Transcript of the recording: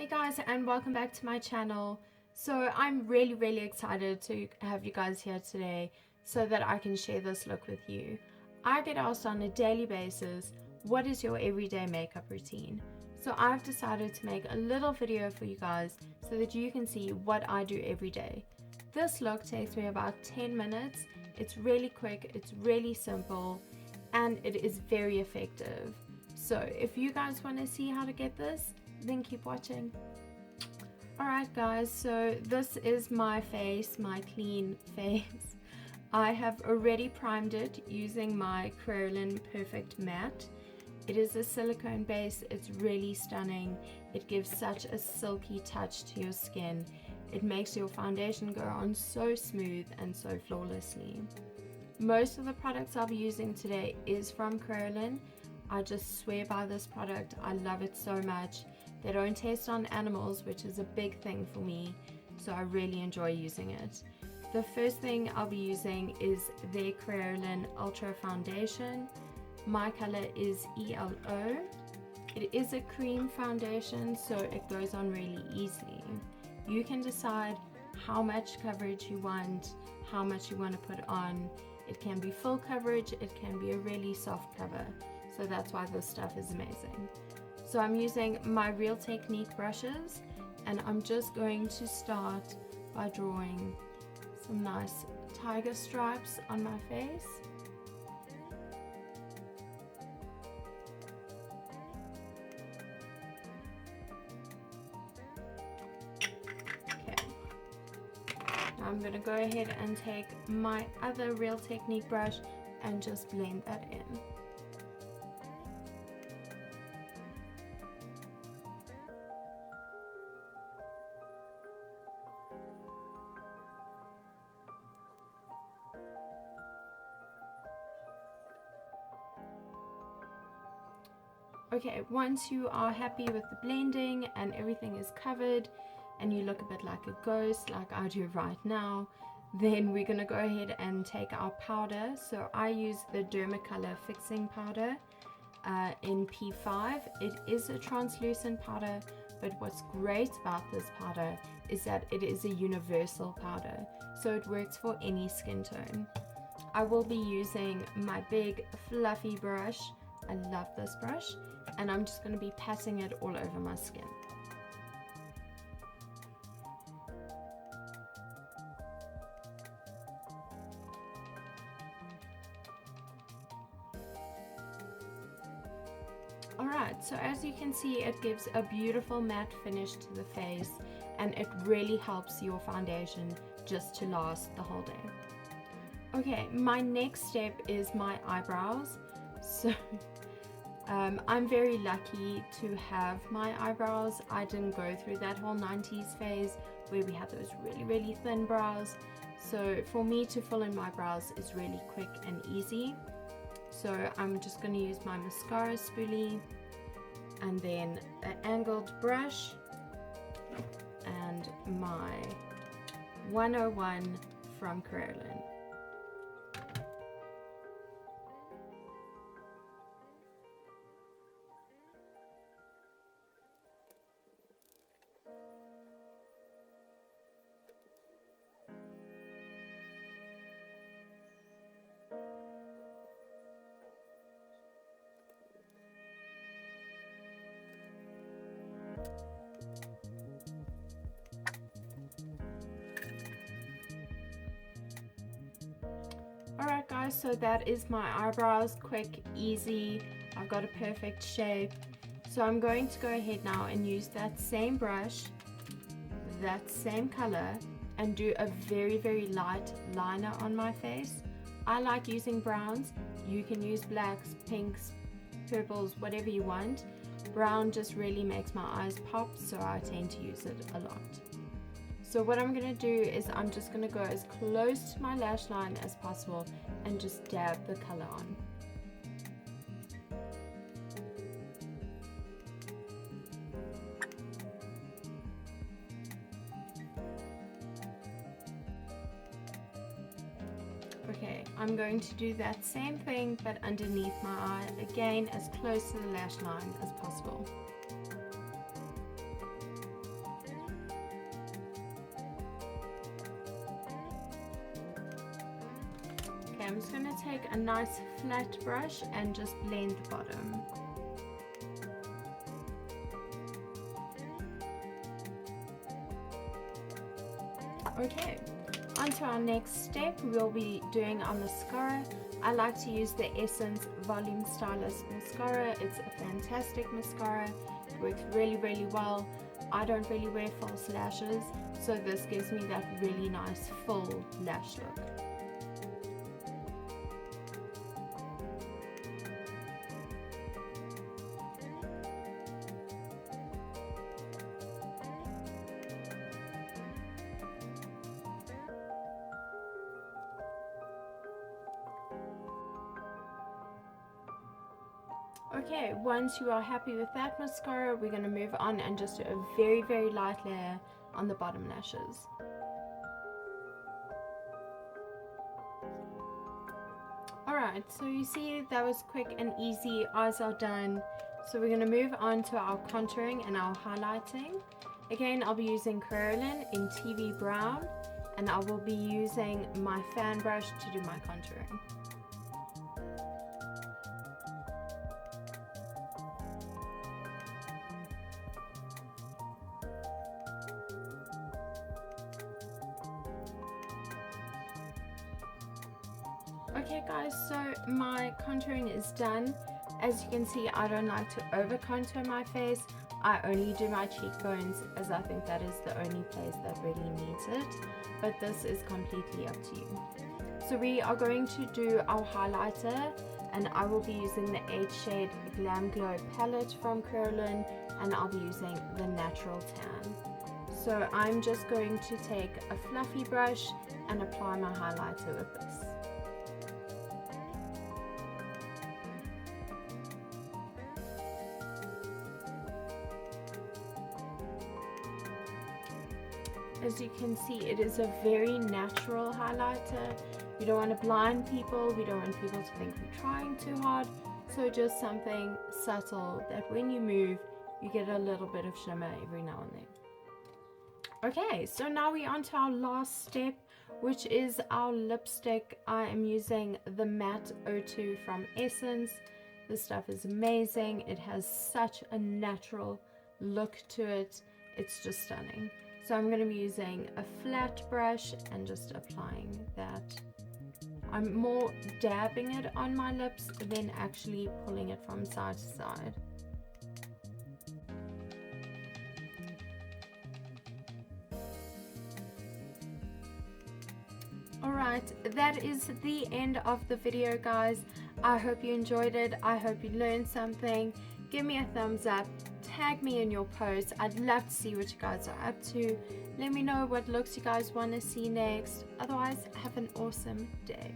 Hey guys, and welcome back to my channel. So I'm really excited to have you guys here today so that I can share this look with you. I get asked on a daily basis, what is your everyday makeup routine? So I've decided to make a little video for you guys so that you can see what I do every day. This look takes me about 10 minutes. It's really quick, it's really simple, and it is very effective. So if you guys want to see how to get this, then keep watching. Alright guys, so this is my face, my clean face. I have already primed it using my Kryolan Perfect Matte. It is a silicone base, it's really stunning. It gives such a silky touch to your skin. It makes your foundation go on so smooth and so flawlessly. Most of the products I'll be using today is from Kryolan. I just swear by this product, I love it so much. They don't test on animals, which is a big thing for me, so I really enjoy using it. The first thing I'll be using is their Kryolan Ultra Foundation. My color is ELO. It is a cream foundation, so it goes on really easily. You can decide how much coverage you want, how much you want to put on. It can be full coverage, it can be a really soft cover, so that's why this stuff is amazing. So I'm using my Real Technique brushes, and I'm just going to start by drawing some nice tiger stripes on my face. Okay. Now I'm going to go ahead and take my other Real Technique brush and just blend that in. Okay, once you are happy with the blending and everything is covered and you look a bit like a ghost like I do right now, then we're going to go ahead and take our powder. So I use the Dermacolor Fixing Powder in P5. It is a translucent powder, but what's great about this powder is that it is a universal powder, so it works for any skin tone. I will be using my big fluffy brush. I love this brush, and I'm just going to be patting it all over my skin. Alright, so as you can see, it gives a beautiful matte finish to the face, and it really helps your foundation just to last the whole day. Okay, my next step is my eyebrows. So I'm very lucky to have my eyebrows. I didn't go through that whole 90s phase where we had those really thin brows. So for me to fill in my brows is really quick and easy. So I'm just going to use my mascara spoolie and then an angled brush and my 101 from Kryolan. Alright guys, so that is my eyebrows, quick, easy. I've got a perfect shape. So I'm going to go ahead now and use that same brush, that same color, and do a very light liner on my face. I like using browns. You can use blacks, pinks, purples, whatever you want. Brown just really makes my eyes pop, so I tend to use it a lot. So what I'm going to do is I'm just going to go as close to my lash line as possible and just dab the color on. Okay, I'm going to do that same thing but underneath my eye, again as close to the lash line as possible. take a nice flat brush and just blend the bottom. Okay, on to our next step. We'll be doing our mascara. I like to use the Essence Volume Stylist mascara. It's a fantastic mascara. It works really, really well. I don't really wear false lashes, so this gives me that really nice full lash look. Okay, once you are happy with that mascara, we're going to move on and just do a very, very light layer on the bottom lashes. Alright, so you see that was quick and easy. Eyes are done. So we're going to move on to our contouring and our highlighting. Again, I'll be using Curlin in TV Brown, and I will be using my fan brush to do my contouring. Okay guys, so my contouring is done. As you can see, I don't like to over contour my face. I only do my cheekbones, as I think that is the only place that really needs it. But this is completely up to you. So we are going to do our highlighter, and I will be using the 8 shade Glam Glow palette from Curlin, and I'll be using the Natural Tan. So I'm just going to take a fluffy brush and apply my highlighter with this. As you can see, it is a very natural highlighter. We don't want to blind people. We don't want people to think we're trying too hard. So just something subtle that when you move, you get a little bit of shimmer every now and then. Okay, so now we're on to our last step, which is our lipstick. I am using the Matte 02 from Essence. This stuff is amazing. It has such a natural look to it. It's just stunning. So I'm going to be using a flat brush and just applying that. I'm more dabbing it on my lips than actually pulling it from side to side. Alright, that is the end of the video, guys. I hope you enjoyed it. I hope you learned something. Give me a thumbs up. Tag me in your posts. I'd love to see what you guys are up to. Let me know what looks you guys want to see next. Otherwise, have an awesome day.